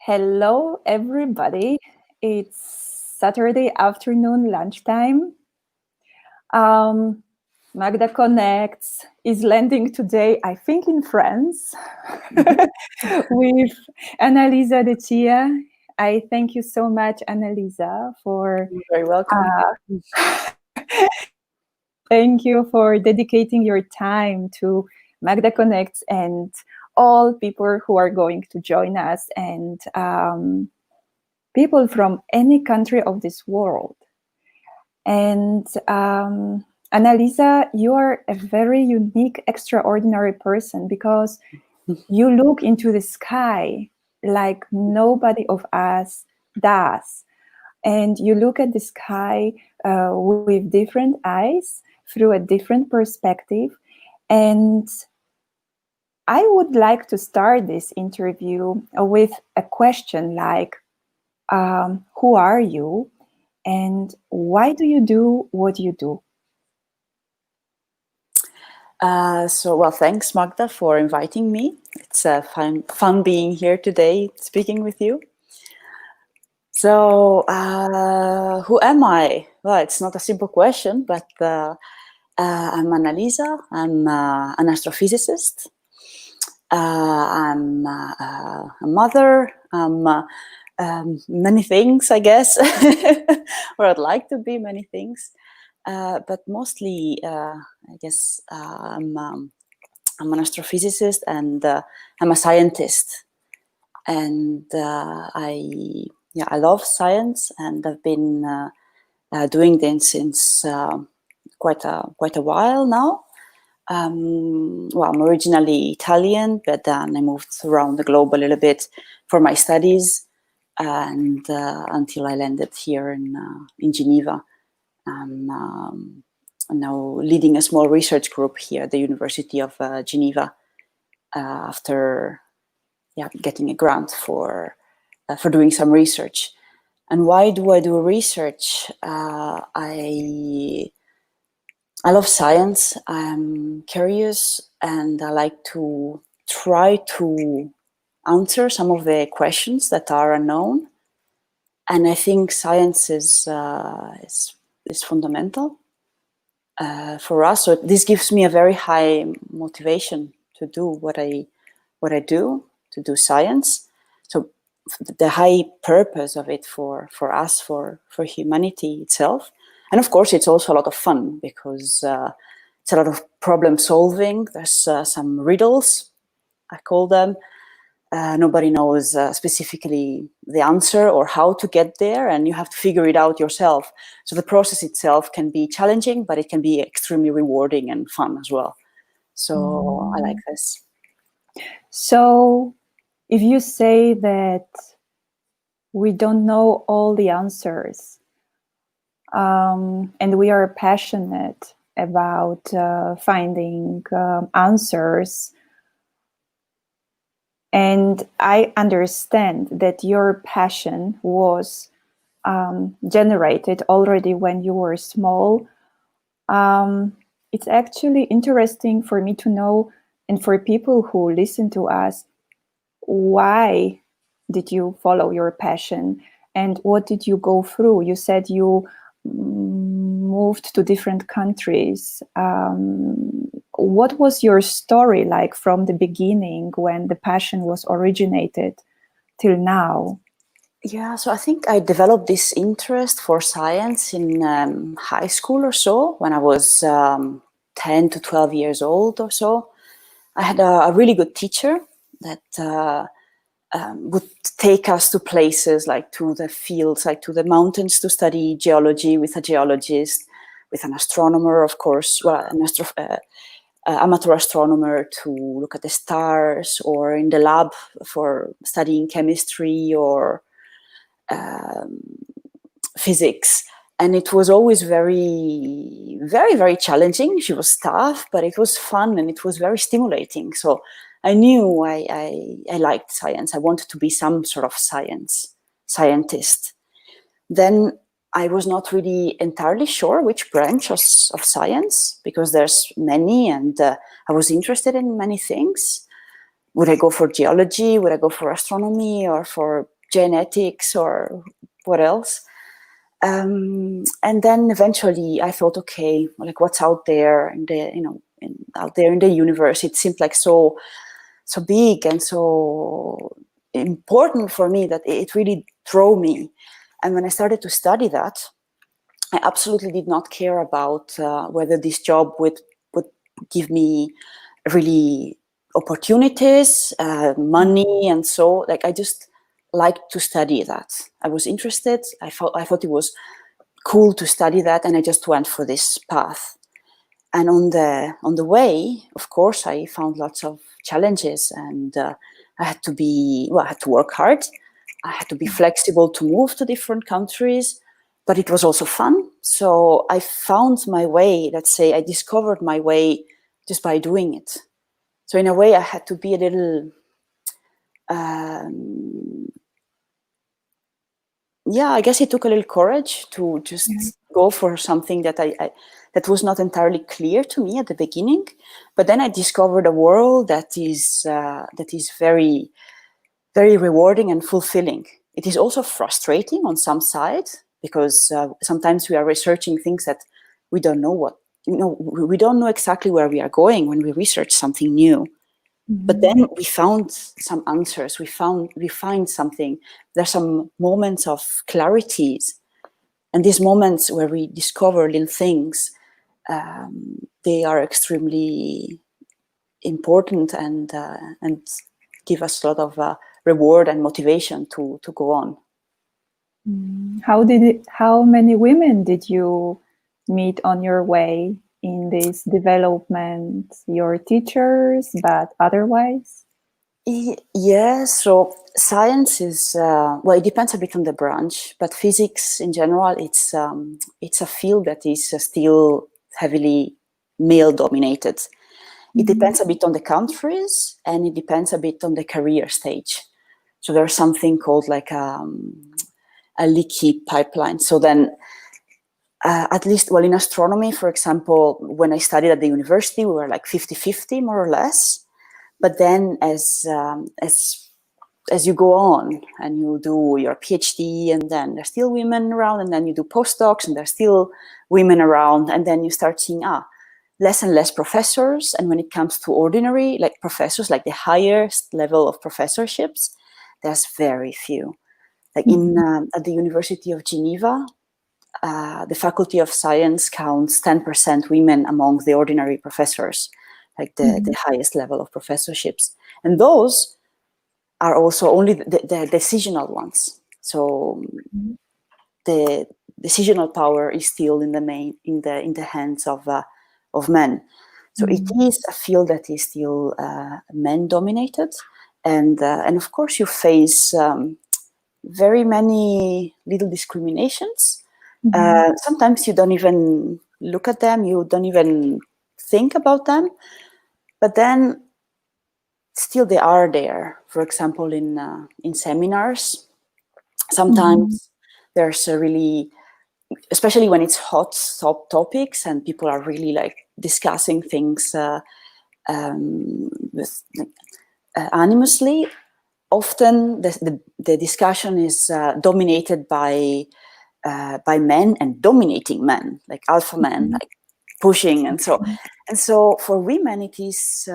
Hello, everybody. It's Saturday afternoon, lunchtime. Magda Connects is landing today, I think, in France with Annalisa De Cia. I thank you so much, Annalisa, for... You're very welcome. Thank you for dedicating your time to Magda Connects and all people who are going to join us, and people from any country of this world. And Annalisa, you are a very unique, extraordinary person because you look into the sky like nobody of us does. And you look at the sky with different eyes, through a different perspective. And I would like to start this interview with a question like, who are you? And why do you do what you do? Well, thanks, Magda, for inviting me. It's fun being here today, speaking with you. So, who am I? Well, it's not a simple question, but I'm Annalisa. I'm an astrophysicist. I'm a mother. I'm many things, I guess, or I'd like to be many things. But mostly, I guess I'm an astrophysicist and I'm a scientist. And I love science, and I've been doing this since quite a while now. Well, I'm originally Italian, but then I moved around the globe a little bit for my studies, and until I landed here in Geneva. I'm now leading a small research group here at the University of Geneva after getting a grant for doing some research. And why do I do research? I love science. I'm curious, and I like to try to answer some of the questions that are unknown. And I think science is fundamental for us. So this gives me a very high motivation to do what I do, to do science. So the high purpose of it for us, for humanity itself. And of course, it's also a lot of fun because it's a lot of problem solving. There's some riddles, I call them. Nobody knows specifically the answer or how to get there, and you have to figure it out yourself. So the process itself can be challenging, but it can be extremely rewarding and fun as well. So I like this. So if you say that we don't know all the answers, and we are passionate about finding answers, and I understand that your passion was generated already when you were small. It's actually interesting for me to know, and for people who listen to us, why did you follow your passion and what did you go through? You said you moved to different countries. What was your story like from the beginning when the passion was originated till now? Yeah, so I think I developed this interest for science in high school or so, when I was 10 to 12 years old or so. I had a really good teacher that would take us to places like to the fields, like to the mountains to study geology with a geologist, with an astronomer, of course, well, an amateur astronomer to look at the stars, or in the lab for studying chemistry or physics. And it was always very, very, very challenging. She was tough, but it was fun and it was very stimulating. So I knew I liked science. I wanted to be some sort of scientist. Then I was not really entirely sure which branch of science, because there's many, and I was interested in many things. would I go for geology? Would I go for astronomy or for genetics or what else? And then eventually I thought, okay, like what's out there in the, out there in the universe? It seemed like so big and so important for me that it really drove me. And when I started to study that, I absolutely did not care about whether this job would give me really opportunities, money, and so like I just liked to study that. I was interested. I thought it was cool to study that, and I just went for this path. And on the way, of course, I found lots of challenges, and I had to work hard. I had to be flexible to move to different countries, but it was also fun. So I found my way. Let's say I discovered my way just by doing it. So in a way, I had to be a little, I guess it took a little courage to just go for something that that was not entirely clear to me at the beginning. But then I discovered a world that is very, very rewarding and fulfilling. It is also frustrating on some side because sometimes we are researching things that we don't know we don't know exactly where we are going when we research something new. But then we found some answers. We find something. There's some moments of clarities, and these moments where we discover little things, they are extremely important and give us a lot of reward and motivation to go on. How many women did you meet on your way in this development? Your teachers, but otherwise? So science is it depends a bit on the branch, but physics in general, it's a field that is still heavily male dominated. It depends a bit on the countries, and it depends a bit on the career stage. So there's something called like a leaky pipeline. So then, at least, in astronomy, for example, when I studied at the university, we were like 50-50 more or less. But then as you go on and you do your PhD, and then there's still women around, and then you do postdocs and there's still women around, and then you start seeing less and less professors. And when it comes to ordinary like professors, like the highest level of professorships, there's very few. Like at the University of Geneva, the Faculty of Science counts 10% women among the ordinary professors, like the highest level of professorships. And those are also only the decisional ones. So the decisional power is still in the hands of men. So it is a field that is still men dominated, and of course you face very many little discriminations. Sometimes you don't even look at them, you don't even think about them, but then still they are there. For example, in seminars, sometimes there's a really, especially when it's hot topics and people are really like discussing things with animously. Often the discussion is dominated by men and dominating men, like alpha men, like pushing, and so for women it is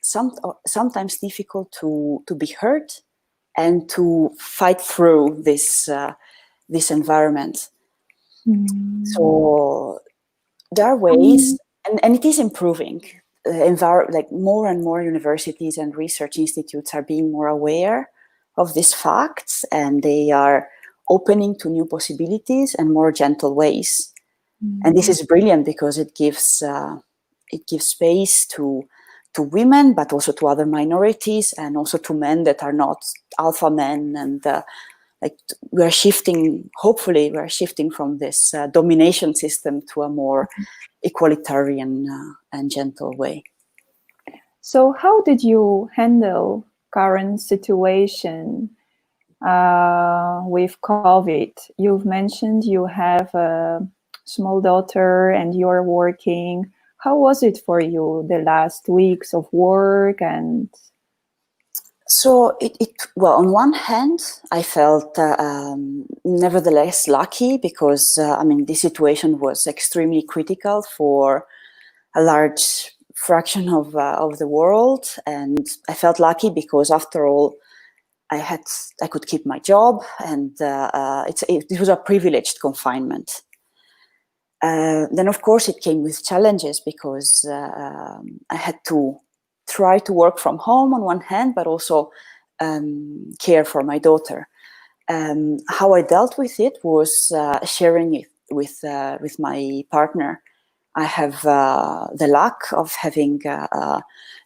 sometimes difficult to be heard and to fight through this environment. So there are ways, and it is improving. Like more and more universities and research institutes are being more aware of these facts, and they are opening to new possibilities and more gentle ways. And this is brilliant because it gives space to women, but also to other minorities, and also to men that are not alpha men. And like hopefully we're shifting from this domination system to a more equalitarian and gentle way. So how did you handle current situation with COVID? You've mentioned you have a small daughter and you're working. How was it for you the last weeks of work? And So well, on one hand, I felt nevertheless lucky because I mean, the situation was extremely critical for a large fraction of the world, and I felt lucky because after all, I could keep my job, and it was a privileged confinement. Then, of course, it came with challenges because I had to try to work from home on one hand, but also care for my daughter. How I dealt with it was sharing it with my partner. I have the luck of having a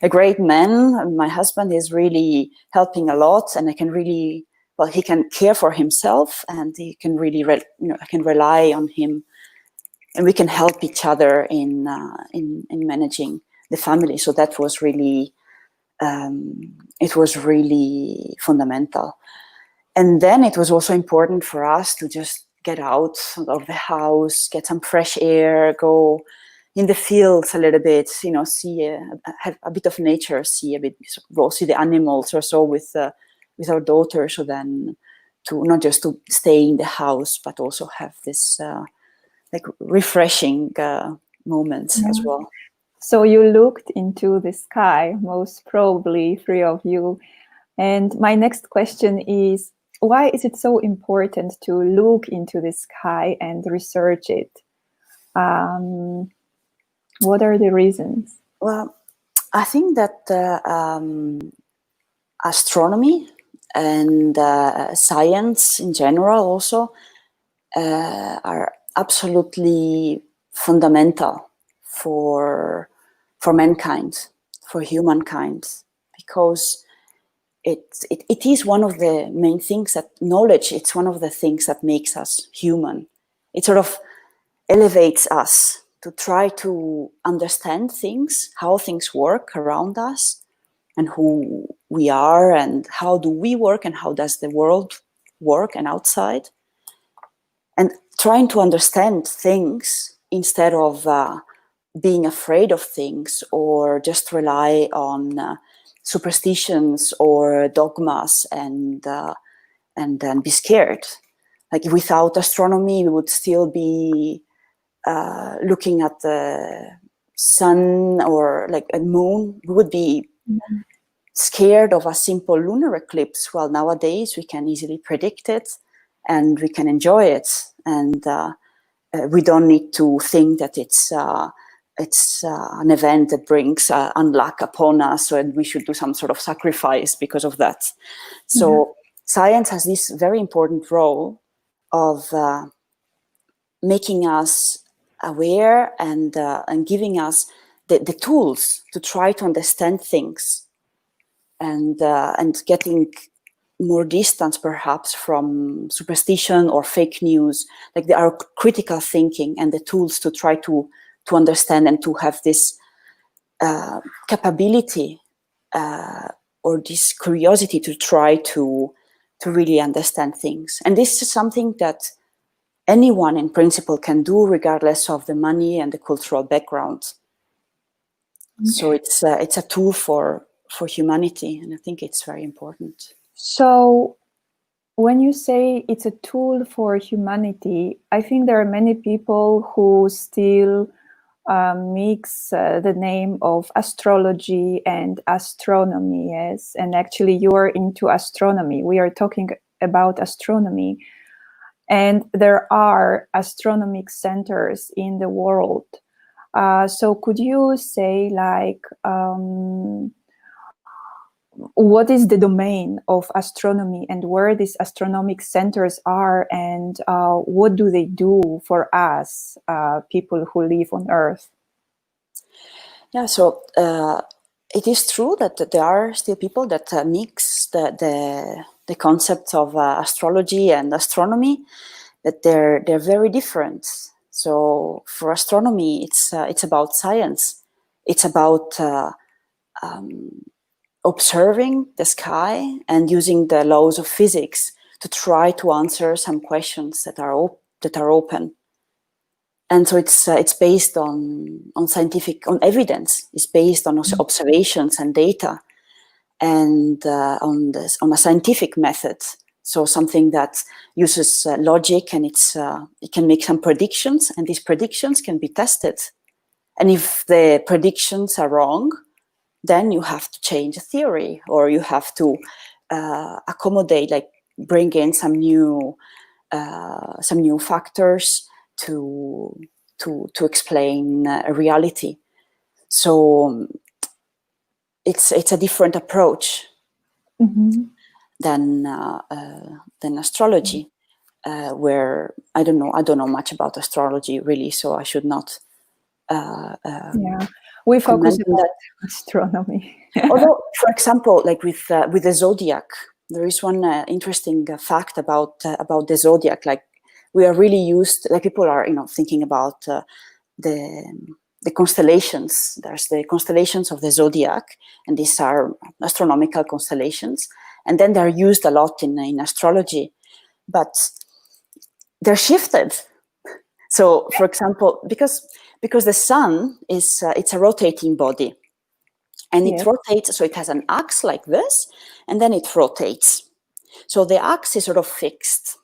great man. My husband is really helping a lot, and I can really, well, he can care for himself, and he can really, I can rely on him, and we can help each other in managing the family. So that was really, it was really fundamental. And then it was also important for us to just get out of the house, get some fresh air, go in the fields a little bit, you know, have a bit of nature, see a bit, go see the animals or so with our daughter. So then to not just to stay in the house, but also have this like refreshing moments as well. So you looked into the sky, most probably, three of you. And my next question is, why is it so important to look into the sky and research it? What are the reasons? Well, I think that astronomy and science in general also are absolutely fundamental for mankind, for humankind, because it is one of the main things that knowledge, it's one of the things that makes us human. It sort of elevates us to try to understand things, how things work around us, and who we are, and how do we work, and how does the world work and outside. And trying to understand things instead of being afraid of things or just rely on superstitions or dogmas and then be scared. Like without astronomy, we would still be looking at the sun or like a moon. We would be scared of a simple lunar eclipse. Well, nowadays we can easily predict it and we can enjoy it, and we don't need to think that it's an event that brings unluck upon us, and we should do some sort of sacrifice because of that. So science has this very important role of making us aware and giving us the tools to try to understand things, and getting more distance perhaps from superstition or fake news. Like there are critical thinking and the tools to try to understand and to have this capability or this curiosity to try to really understand things. And this is something that anyone in principle can do, regardless of the money and the cultural background. So it's a tool for humanity, and I think it's very important. So when you say it's a tool for humanity, I think there are many people who still mix the name of astrology and astronomy. Yes, and actually you are into astronomy. We are talking about astronomy, and there are astronomic centers in the world. So could you say, like, what is the domain of astronomy and where these astronomic centers are, and what do they do for us, people who live on Earth? Yeah, so it is true that there are still people that mix the concepts of astrology and astronomy, but they're very different. So for astronomy, it's about science. It's about observing the sky and using the laws of physics to try to answer some questions that are open. And so it's based on scientific, on evidence. It's based on observations and data. and on a scientific method. So something that uses logic, and it can make some predictions, and these predictions can be tested. And if the predictions are wrong, then you have to change a theory, or you have to accommodate, like bring in some new factors to explain reality. So it's a different approach than astrology, where I don't know much about astrology really, so I should not. We focus on on astronomy. Although, for example, like with the zodiac, there is one interesting fact about the zodiac. Like we are really used, like people are thinking about the constellations. There's the constellations of the zodiac, and these are astronomical constellations, and then they're used a lot in astrology, but they're shifted. So, for example, because the sun is it's a rotating body, and it rotates. So it has an axe like this, and then it rotates. So the axe is sort of fixed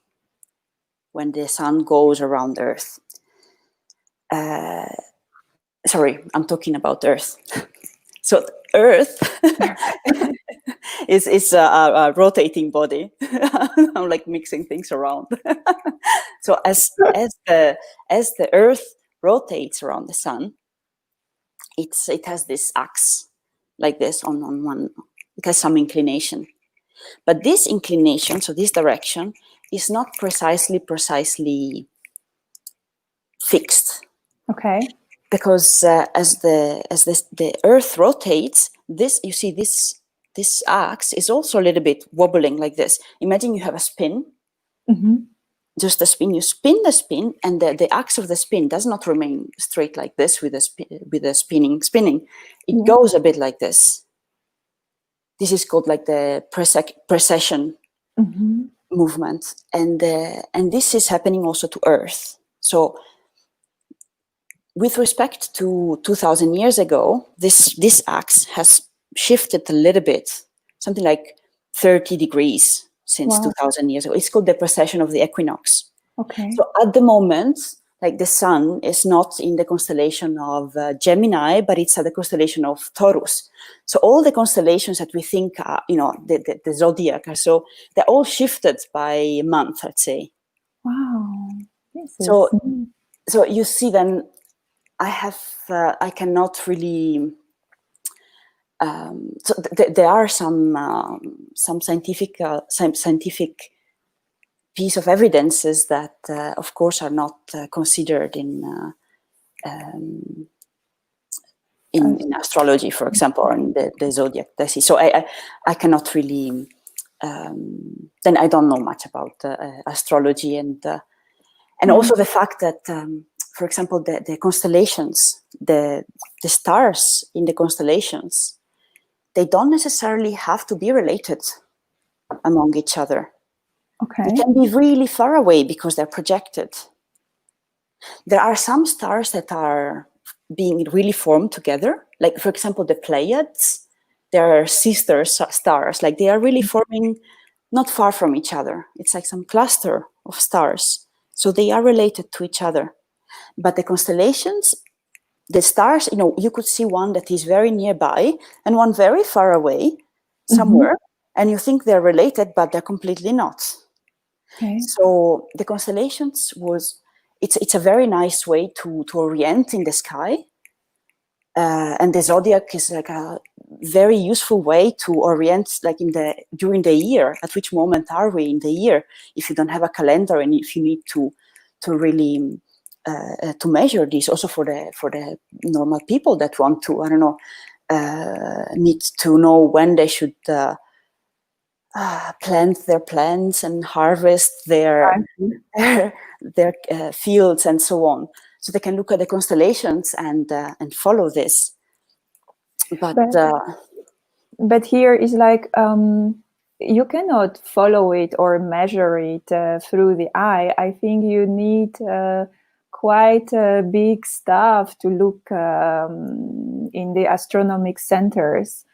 when the sun goes around Earth. Sorry, I'm talking about Earth. So Earth is a rotating body. I'm like mixing things around. So as the Earth rotates around the sun, it has this axe like this on one. It has some inclination, but this inclination, so this direction, is not precisely fixed. Okay. Because as the Earth rotates, this axe is also a little bit wobbling like this. Imagine you have a spin, just a spin. You spin the spin, and the axe of the spin does not remain straight like this with the spinning. It goes a bit like this. This is called like the precession movement, and this is happening also to Earth. So, with respect to 2,000 years ago, this axe has shifted a little bit, something like 30 degrees since 2,000 years ago. It's called the precession of the equinox. Okay. So at the moment, like the sun is not in the constellation of Gemini, but it's at the constellation of Taurus. So all the constellations that we think are, the zodiac, so they're all shifted by a month, let's say. Wow. So you see then, I cannot really. There are some scientific piece of evidences that, of course, are not considered in astrology, for example, or in the zodiac. So I cannot really. Then I don't know much about astrology, and also the fact that. For example, the constellations, the stars in the constellations, they don't necessarily have to be related among each other. Okay. They can be really far away because they're projected. There are some stars that are being really formed together. Like, for example, the Pleiades, they are sister stars. Like, they are really forming not far from each other. It's like some cluster of stars. So they are related to each other. But the constellations, the stars, you could see one that is very nearby and one very far away somewhere, and you think they're related, but they're completely not. Okay. So the constellations it's a very nice way to orient in the sky. And the zodiac is like a very useful way to orient, like during the year. At which moment are we in the year? If you don't have a calendar, and if you need to really to measure this, also for the normal people that want to, need to know when they should plant their plants and harvest their fields and so on. So they can look at the constellations and follow this. But here is like you cannot follow it or measure it through the eye. I think you need quite big stuff to look in the astronomic centers.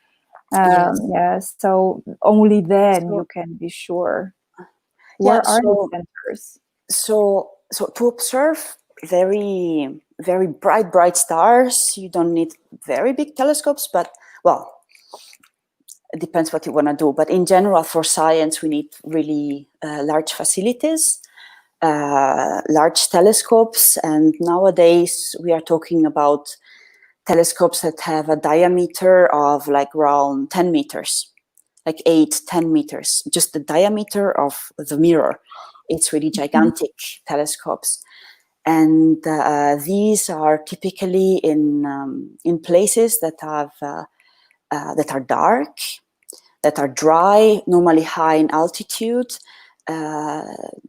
Yes. Yes, so only then you So can be sure. yeah. Where are the centers? So to observe very bright stars, you don't need very big telescopes, but well, it depends what you want to do. But in general, for science, we need really large facilities, large telescopes, and nowadays we are talking about telescopes that have a diameter of like around 10 meters, like 8, 10 meters, just the diameter of the mirror. It's really gigantic telescopes. And these are typically in places that have that are dark, that are dry, normally high in altitude,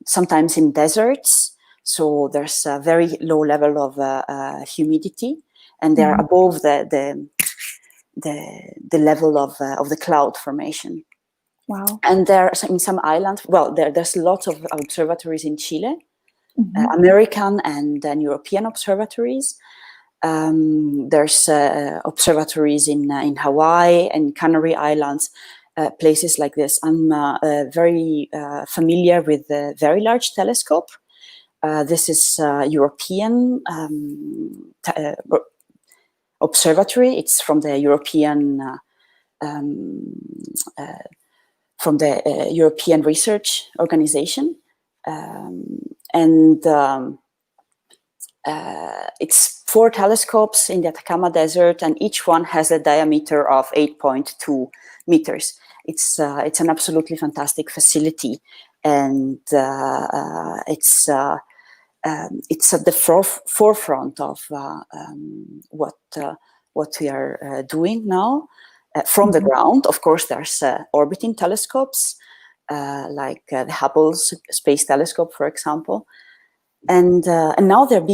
sometimes in deserts. So there's a very low level of humidity, and they're Mhm. above the level of the cloud formation. Wow. And there are in some islands. Well, there's lots of observatories in Chile, Mhm. American and European observatories. There's observatories in Hawaii and Canary Islands, places like this. I'm very familiar with the Very Large Telescope. This is European observatory. It's from the European European Research Organization, and it's 4 telescopes in the Atacama Desert, and each one has a diameter of 8.2 meters. It's an absolutely fantastic facility, and it's at the forefront of what we are doing now. From the Mhm. ground, of course, there's orbiting telescopes, like the Hubble Space Telescope, for example. And now they're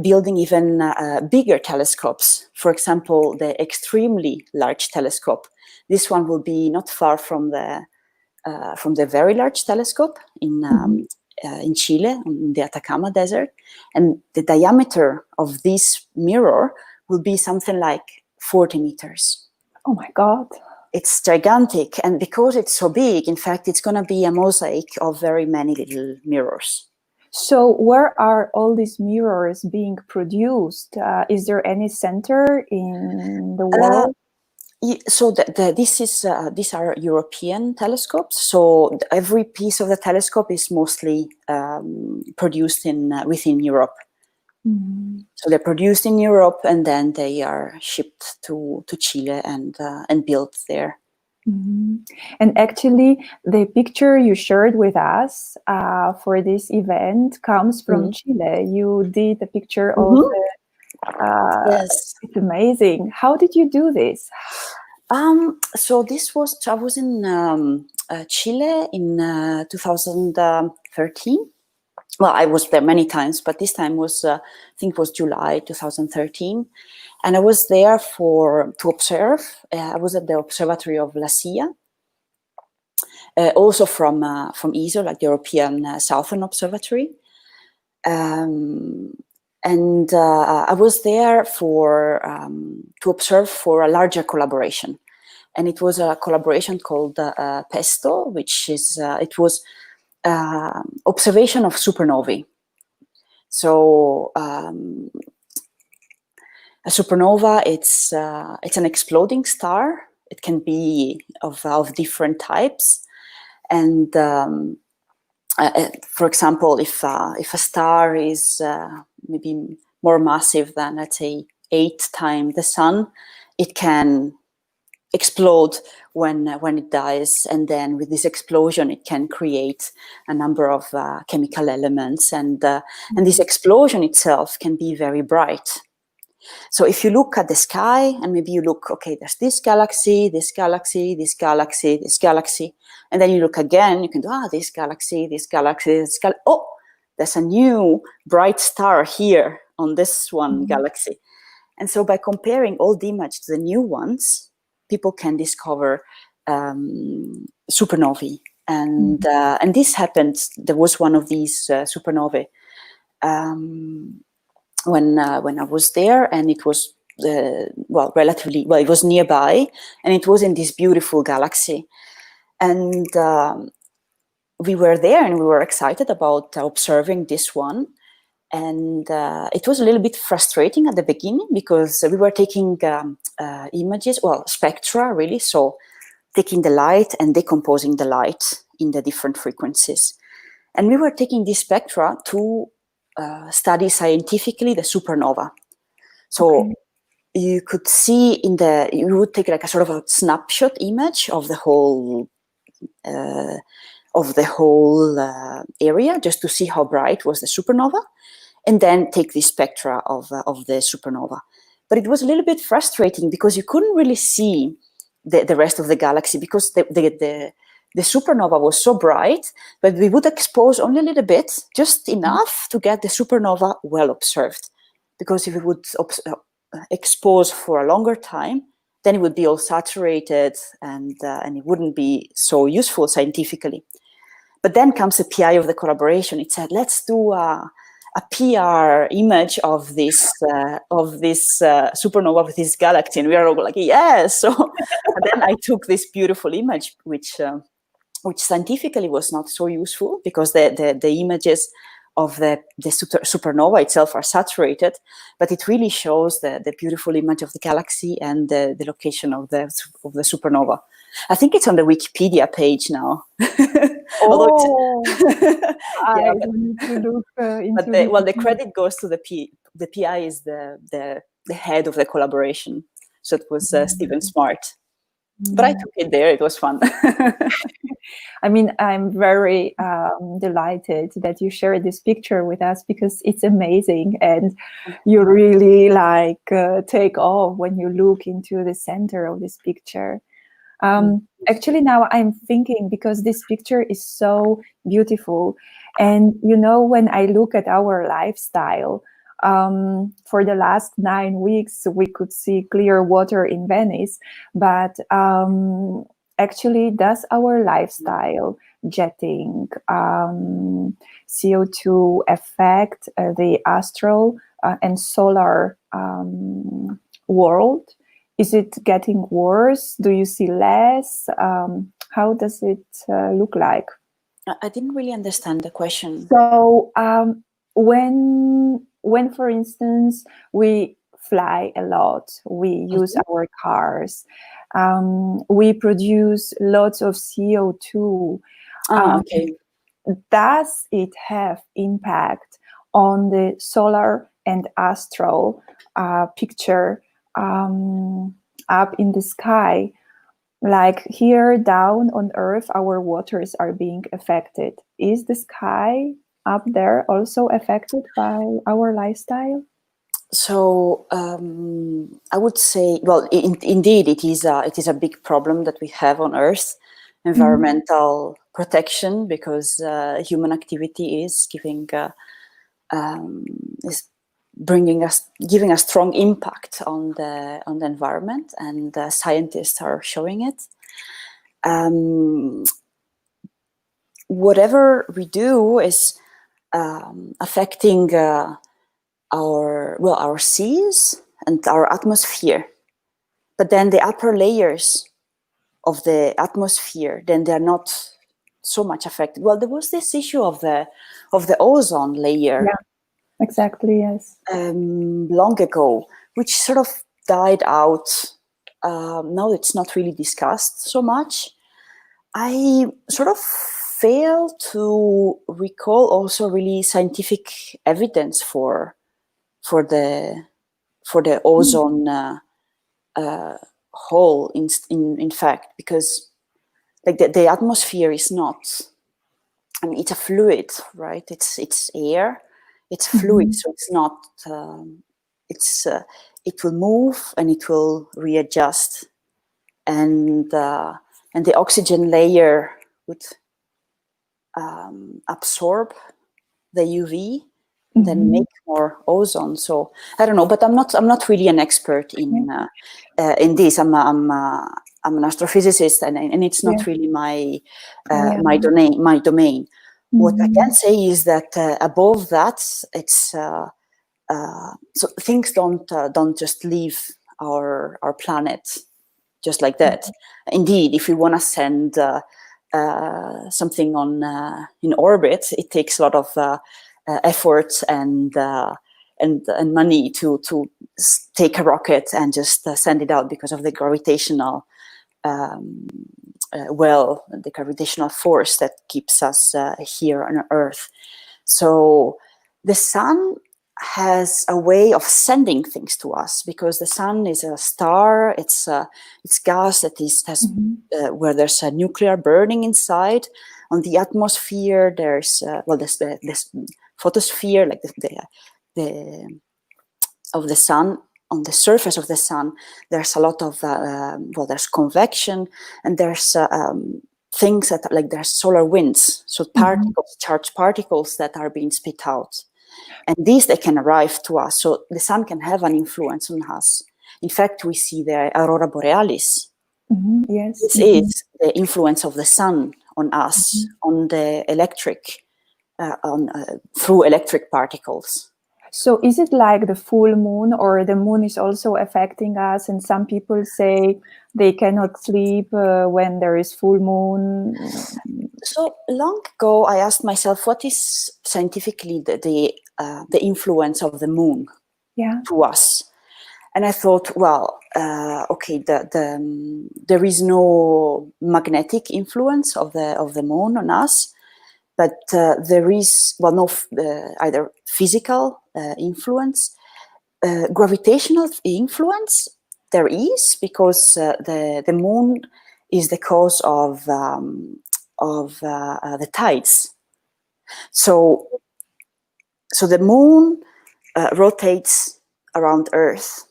building even bigger telescopes. For example, the extremely large telescope. This one will be not far from the Very Large Telescope Mhm. in Chile, in the Atacama Desert. And the diameter of this mirror will be something like 40 meters. Oh my God. It's gigantic, and because it's so big, in fact, it's going to be a mosaic of very many little mirrors. So, where are all these mirrors being produced? Is there any center in the Uh, world? so these are European telescopes. So every piece of the telescope is mostly produced within Europe. Mhm. So they're produced in Europe, and then they are shipped to Chile and built there. Mhm. And actually, the picture you shared with us for this event comes from Mhm. Chile. You did a picture of Mhm. Yes. it's amazing. How did you do this? So I was in Chile in 2013. Well, I was there many times, but this time was, I think it was July 2013. And I was there to observe. I was at the observatory of La Cia, also from ESO, like the European Southern Observatory. And I was there to observe for a larger collaboration. And it was a collaboration called PESTO, which is, it was observation of supernovae. So a supernova, it's an exploding star. It can be of different types, and for example, if a star is maybe more massive than, let's say, 8 times the sun, it can explode when it dies, and then with this explosion, it can create a number of chemical elements, and this explosion itself can be very bright. So if you look at the sky and maybe you look, okay, there's this galaxy, this galaxy, this galaxy, this galaxy, and then you look again, you can do, this galaxy, this galaxy, this galaxy. Oh, there's a new bright star here on this one Mhm. galaxy. And so by comparing old images to the new ones, people can discover supernovae. And this happened, there was one of these supernovae when I was there, and it was relatively, it was nearby, and it was in this beautiful galaxy. And we were there and we were excited about observing this one. And it was a little bit frustrating at the beginning because we were taking images, spectra really, so taking the light and decomposing the light in the different frequencies. And we were taking this spectra to study scientifically the supernova. So you could see you would take like a sort of a snapshot image of the whole area, just to see how bright was the supernova, and then take the spectra of the supernova. But it was a little bit frustrating because you couldn't really see the rest of the galaxy because the supernova was so bright, but we would expose only a little bit, just enough to get the supernova well observed. Because if we would expose for a longer time, then it would be all saturated and it wouldn't be so useful scientifically. But then comes the PI of the collaboration. It said, let's do a PR image of this supernova with this galaxy, and we are all like, yes. So then I took this beautiful image, which scientifically was not so useful because the images of the supernova itself are saturated, but it really shows the beautiful image of the galaxy and the location of the supernova. I think it's on the Wikipedia page now. I need to look into the credit goes to the PI is the head of the collaboration. So it was Stephen Smart. But I took it there. It was fun. I mean, I'm very delighted that you shared this picture with us because it's amazing, and you really take off when you look into the center of this picture. Actually, now I'm thinking, because this picture is so beautiful, and when I look at our lifestyle, for the last 9 weeks, we could see clear water in Venice, but actually, does our lifestyle, jetting, CO2 affect the astral and solar world? Is it getting worse? Do you see less? How does it look like? I didn't really understand the question. So when, for instance, we fly a lot, we use our cars, we produce lots of CO2. Does it have impact on the solar and astral picture up in the sky? Like here down on Earth, our waters are being affected. Is the sky up there also affected by our lifestyle? So I would say, indeed, it is a big problem that we have on Earth, environmental protection, because human activity is giving giving a strong impact on the environment, and scientists are showing it. Whatever we do is affecting our seas and our atmosphere, but then the upper layers of the atmosphere, then they're not so much affected. Well, there was this issue of the ozone layer. Yeah. Exactly, yes. Long ago, which sort of died out. Now it's not really discussed so much. I sort of fail to recall also really scientific evidence for the ozone hole. In fact, because like the atmosphere is not. I mean, it's a fluid, right? It's air. It's fluid, so it's not. It will move and it will readjust, and the oxygen layer would absorb the UV, and then make more ozone. So I don't know, but I'm not really an expert in this. I'm an astrophysicist, and it's not really my domain. What I can say is that above that, it's so things don't just leave our planet just like that. Indeed, if we want to send something on in orbit, it takes a lot of effort and money to take a rocket and just send it out because of the gravitational the gravitational force that keeps us here on Earth. So the sun has a way of sending things to us because the sun is a star. It's gas that where there's a nuclear burning inside. On the atmosphere, there's this photosphere, like the of the sun. On the surface of the sun, there's a lot of there's convection, and there's things that like there's solar winds, so particles, charged particles that are being spit out. And these, they can arrive to us. So the sun can have an influence on us. In fact, we see the aurora borealis. Yes. This is the influence of the sun on us, on the electric, through electric particles. So is it like the full moon, or the moon is also affecting us? And some people say they cannot sleep when there is full moon. So long ago, I asked myself, what is scientifically the influence of the moon to us? And I thought, well, okay, there is no magnetic influence of the moon on us, but there is, well, no either physical influence, gravitational influence. There is, because the moon is the cause of the tides. So the moon rotates around Earth,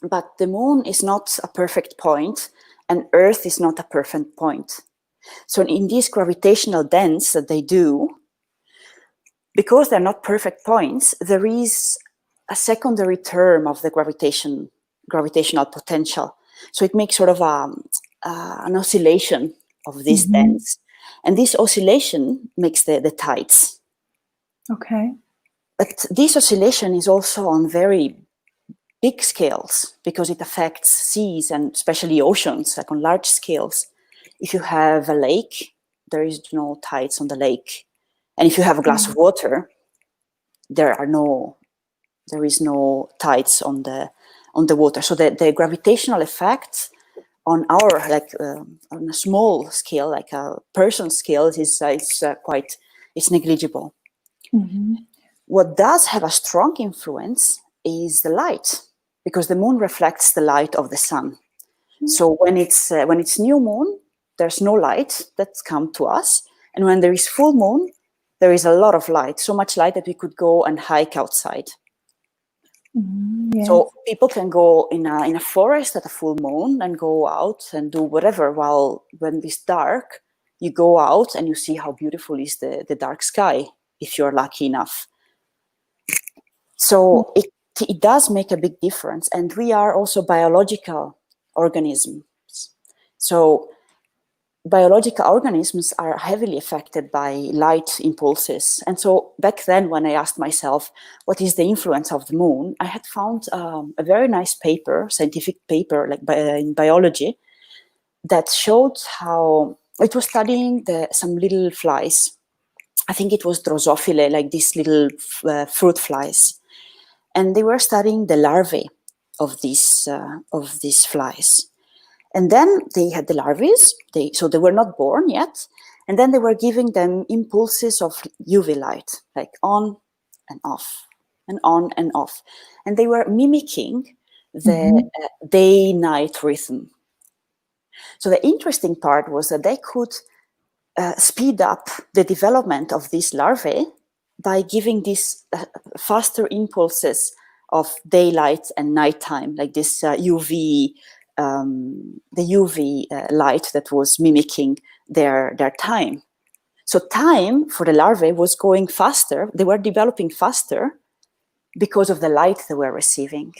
but the moon is not a perfect point, and Earth is not a perfect point. So in these gravitational dance that they do, because they're not perfect points, there is a secondary term of the gravitational potential. So it makes sort of an oscillation of this dance. And this oscillation makes the tides. Okay. But this oscillation is also on very big scales because it affects seas and especially oceans, like on large scales. If you have a lake, there is no tides on the lake. And if you have a glass of water, there is no tides on the water. So the gravitational effect on our, on a small scale, like a person scale, is it's negligible. What does have a strong influence is the light, because the moon reflects the light of the sun. So when it's new moon, there's no light that's come to us, and when there is full moon, there is a lot of light, so much light that we could go and hike outside. Yes. So people can go in a forest at a full moon and go out and do whatever, while when it's dark, you go out and you see how beautiful is the dark sky, if you're lucky enough. So it does make a big difference. And we are also biological organisms. So biological organisms are heavily affected by light impulses. And so back then, when I asked myself, what is the influence of the moon? I had found a very nice paper, scientific paper, in biology, that showed how it was studying some little flies. I think it was Drosophila, like these little fruit flies. And they were studying the larvae of these flies. And then they had the larvae, so they were not born yet. And then they were giving them impulses of UV light, like on and off, and on and off. And they were mimicking the day-night rhythm. So the interesting part was that they could speed up the development of these larvae by giving these faster impulses of daylight and nighttime, like this UV, the UV light that was mimicking their time. So time for the larvae was going faster. They were developing faster because of the light they were receiving.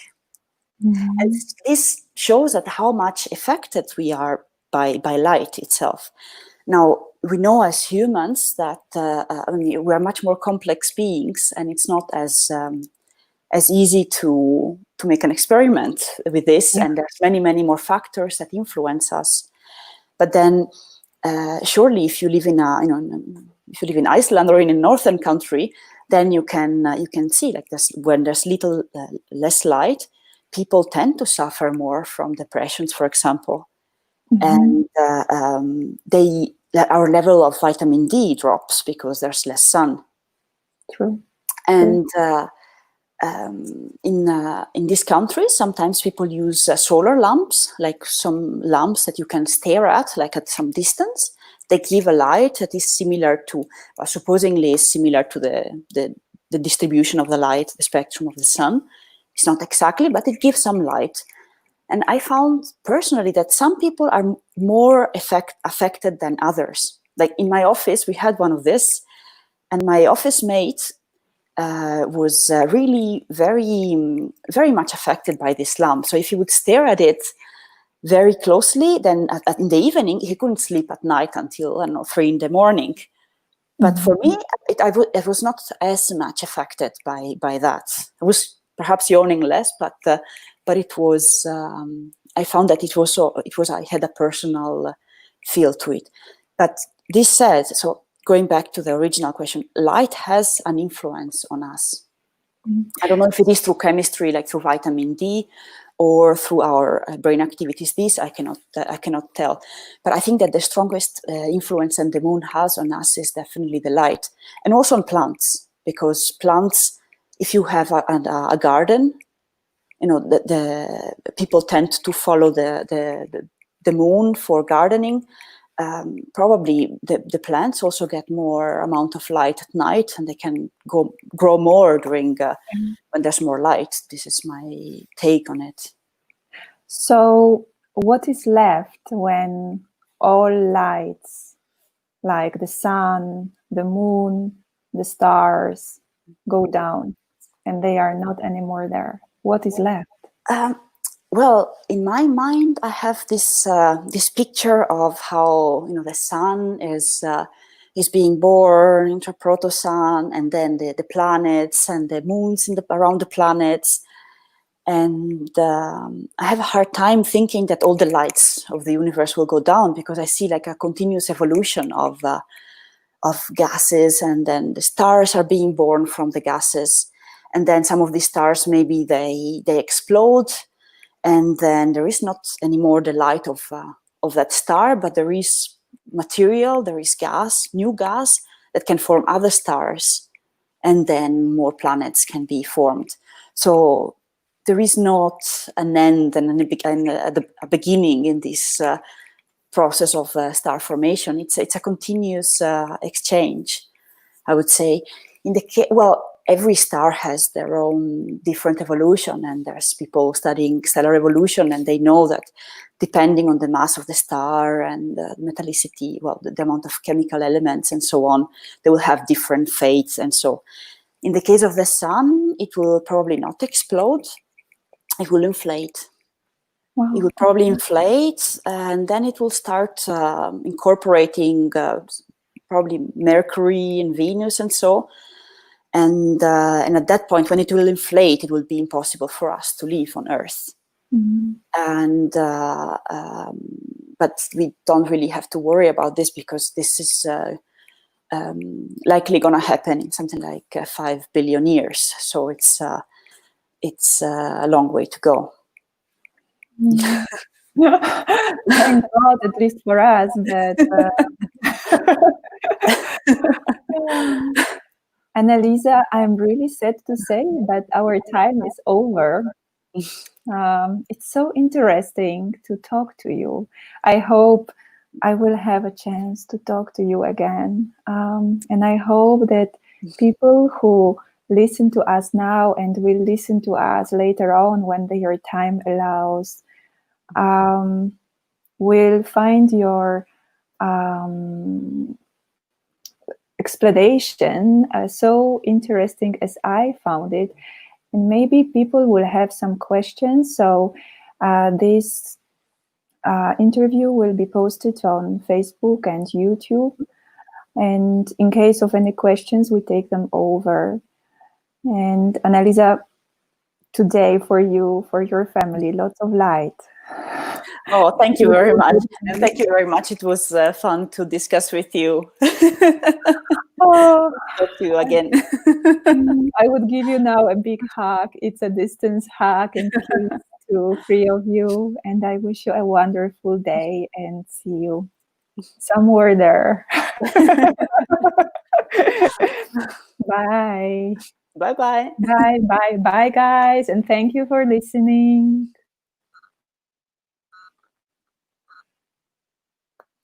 And this shows that how much affected we are by light itself. Now, we know as humans that we are much more complex beings, and it's not as as easy to make an experiment with this, Yeah. and there's many more factors that influence us. But then, surely, if you live in if you live in Iceland or in a northern country, then you can see, like, when there's less light, people tend to suffer more from depressions, for example, and our level of vitamin D drops because there's less sun. True. And in these countries, sometimes people use solar lamps, like some lamps that you can stare at, like at some distance. They give a light that is similar to, supposedly is similar to the distribution of the light, the spectrum of the sun. It's not exactly, but it gives some light. And I found personally that some people are more affected than others. Like in my office, we had one of this, and my office mate was really very much affected by this lamp. So if he would stare at it very closely, then in the evening, he couldn't sleep at night until, I don't know, 3 a.m. But for me, I was not as much affected by that. I was perhaps yawning less, but it was. I found that it was. I had a personal feel to it. But this said, so going back to the original question, light has an influence on us. I don't know if it is through chemistry, like through vitamin D, or through our brain activities. This I cannot tell. But I think that the strongest influence that the moon has on us is definitely the light, and also on plants, because plants, if you have a garden, the people tend to follow the moon for gardening. Probably the plants also get more amount of light at night, and they can grow more during when there's more light. This is my take on it. So what is left when all lights, like the sun, the moon, the stars, go down and they are not anymore there? What is left? Well, in my mind, I have this picture of how the sun is being born into a proto-sun, and then the planets and the moons around the planets. And I have a hard time thinking that all the lights of the universe will go down, because I see like a continuous evolution of gases, and then the stars are being born from the gases, and then some of these stars, maybe they explode, and then there is not anymore the light of that star, but there is material, there is gas, new gas that can form other stars, and then more planets can be formed. So there is not an end and a beginning in this process of star formation. It's a continuous exchange, I would say. Every star has their own different evolution, and there's people studying stellar evolution, and they know that depending on the mass of the star and the metallicity, the amount of chemical elements and so on, they will have different fates. And so in the case of the sun, it will probably not explode, it will inflate. Wow. It will probably inflate, and then it will start incorporating probably Mercury and Venus and so. And at that point, when it will inflate, it will be impossible for us to live on Earth. And but we don't really have to worry about this, because this is likely going to happen in something like 5 billion years. So it's a long way to go. Thank God, at least for us. But Annalisa, I'm really sad to say that our time is over. It's so interesting to talk to you. I hope I will have a chance to talk to you again. And I hope that people who listen to us now and will listen to us later on when their time allows, will find your explanation so interesting as I found it. And maybe people will have some questions. So this interview will be posted on Facebook and YouTube. And in case of any questions, we take them over. And Annalisa, today for you, for your family. Lots of light. Oh, thank you very much. And thank you very much. It was fun to discuss with you. Oh, Talk to you again. I would give you now a big hug. It's a distance hug and kiss to three of you. And I wish you a wonderful day and see you somewhere there. Bye. Bye-bye. Bye, bye, bye, guys. And thank you for listening.